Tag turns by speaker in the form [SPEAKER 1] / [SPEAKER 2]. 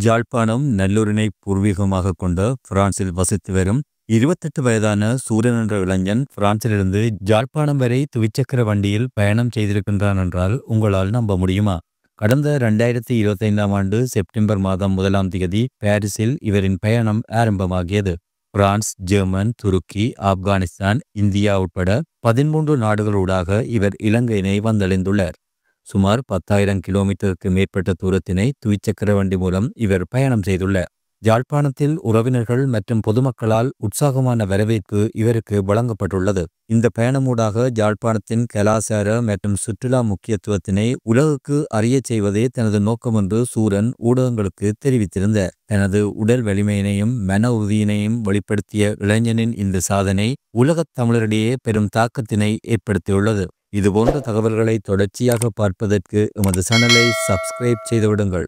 [SPEAKER 1] யாழ்ப்பாணம் நல்லூரினை பூர்வீகமாக கொண்ட பிரான்சில் வசித்து வரும் 28 வயதான சூரன் என்ற இளைஞன் பிரான்சிலிருந்து யாழ்ப்பாணம் வரை துவிச்சக்கர வண்டியில் பயணம் செய்திருக்கின்றான் என்றால் உங்களால் நம்ப முடியுமா? கடந்த 2025ஆம் ஆண்டு செப்டம்பர் மாதம் 1ஆம் தேதி பாரிஸில் இவரின் பயணம் ஆரம்பமாகியது. பிரான்ஸ், ஜெர்மன், துருக்கி, ஆப்கானிஸ்தான், இந்தியா உட்பட 13 நாடுகளூடாக இவர் இலங்கையினை வந்தடைந்துள்ளார். சுமார் 10,000 கிலோமீட்டருக்கு மேற்பட்ட தூரத்தினை துவிச்சக்கர வண்டி மூலம் இவர் பயணம் செய்துள்ளார். யாழ்ப்பாணத்தில் உறவினர்கள் மற்றும் பொதுமக்களால் உற்சாகமான வரவேற்பு இவருக்கு வழங்கப்பட்டுள்ளது. இந்த பயணமூடாக யாழ்ப்பாணத்தின் கலாசார மற்றும் சுற்றுலா முக்கியத்துவத்தினை உலகுக்கு அறியச் செய்வதே தனது நோக்கம் என்று சூரன் ஊடகங்களுக்கு தெரிவித்திருந்தார். தனது உடல் வலிமையினையும் மன உறுதியினையும் வெளிப்படுத்திய இளைஞனின் இந்த சாதனை உலகத் தமிழரிடையே பெரும் தாக்கத்தினை ஏற்படுத்தியுள்ளது. இதுபோன்ற தகவல்களை தொடர்ச்சியாக பார்ப்பதற்கு எமது சேனலை சப்ஸ்கிரைப் செய்துவிடுங்கள்.